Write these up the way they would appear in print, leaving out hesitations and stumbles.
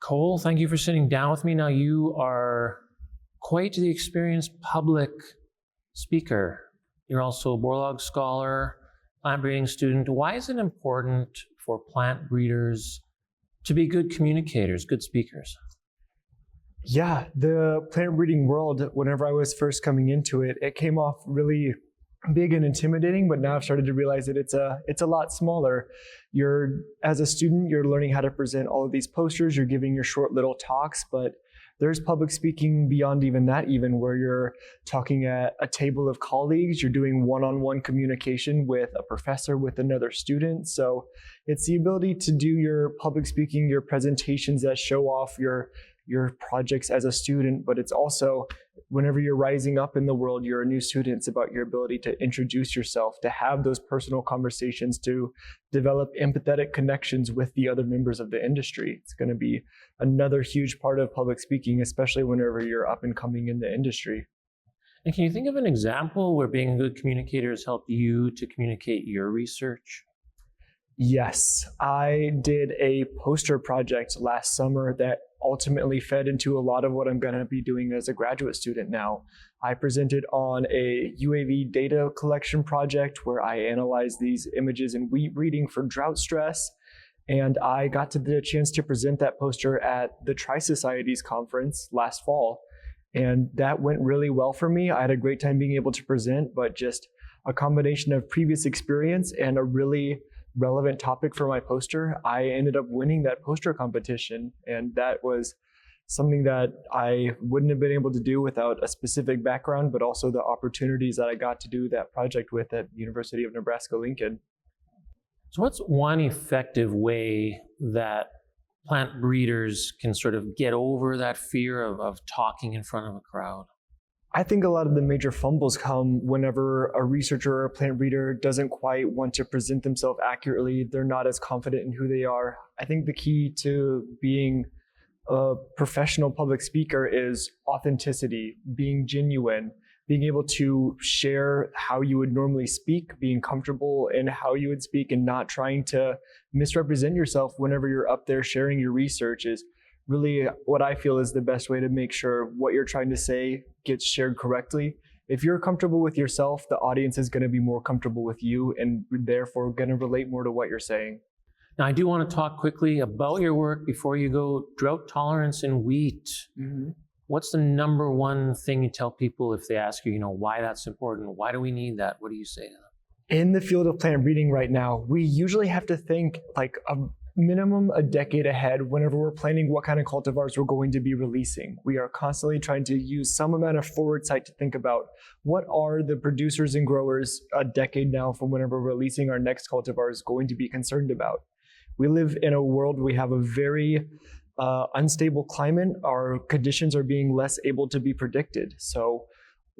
Cole, thank you for sitting down with me. Now, you are quite the experienced public speaker. You're also a Borlaug Scholar, plant breeding student. Why is it important for plant breeders to be good communicators, good speakers? Yeah, the plant breeding world, whenever I was first coming into it, it came off really big and intimidating, but now I've started to realize that it's a lot smaller. As a student, you're learning how to present all of these posters, you're giving your short little talks, but there's public speaking beyond even that, where you're talking at a table of colleagues, you're doing one-on-one communication with a professor, with another student. So it's the ability to do your public speaking, your presentations that show off your projects as a student, but it's also whenever you're rising up in the world, you're a new student, it's about your ability to introduce yourself, to have those personal conversations, to develop empathetic connections with the other members of the industry. It's going to be another huge part of public speaking, especially whenever you're up and coming in the industry. And can you think of an example where being a good communicator has helped you to communicate your research? Yes, I did a poster project last summer that ultimately fed into a lot of what I'm going to be doing as a graduate student now. I presented on a UAV data collection project where I analyzed these images in wheat breeding for drought stress. And I got the chance to present that poster at the Tri-Societies conference last fall. And that went really well for me. I had a great time being able to present, but just a combination of previous experience and a really relevant topic for my poster, I ended up winning that poster competition. And that was something that I wouldn't have been able to do without a specific background, but also the opportunities that I got to do that project with at University of Nebraska-Lincoln. So what's one effective way that plant breeders can sort of get over that fear of talking in front of a crowd? I think a lot of the major fumbles come whenever a researcher or a plant breeder doesn't quite want to present themselves accurately. They're not as confident in who they are. I think the key to being a professional public speaker is authenticity, being genuine, being able to share how you would normally speak, being comfortable in how you would speak and not trying to misrepresent yourself whenever you're up there sharing your research is really what I feel is the best way to make sure what you're trying to say gets shared correctly. If you're comfortable with yourself, the audience is going to be more comfortable with you and therefore going to relate more to what you're saying. Now, I do want to talk quickly about your work before you go. Drought tolerance in wheat. Mm-hmm. What's the number one thing you tell people if they ask you, why that's important? Why do we need that? What do you say to them? In the field of plant breeding right now, we usually have to think like a minimum a decade ahead whenever we're planning what kind of cultivars we're going to be releasing. We are constantly trying to use some amount of forward sight to think about what are the producers and growers a decade now from whenever we're releasing our next cultivars going to be concerned about. We live in a world we have a very unstable climate. Our conditions are being less able to be predicted. So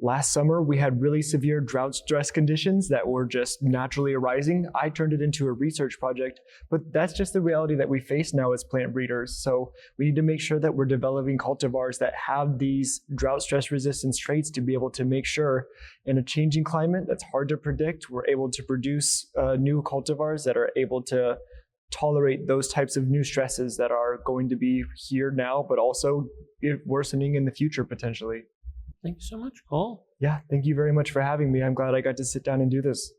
last summer, we had really severe drought stress conditions that were just naturally arising. I turned it into a research project, but that's just the reality that we face now as plant breeders. So we need to make sure that we're developing cultivars that have these drought stress resistance traits to be able to make sure in a changing climate that's hard to predict, we're able to produce new cultivars that are able to tolerate those types of new stresses that are going to be here now, but also worsening in the future potentially. Thank you so much, Cole. Yeah, thank you very much for having me. I'm glad I got to sit down and do this.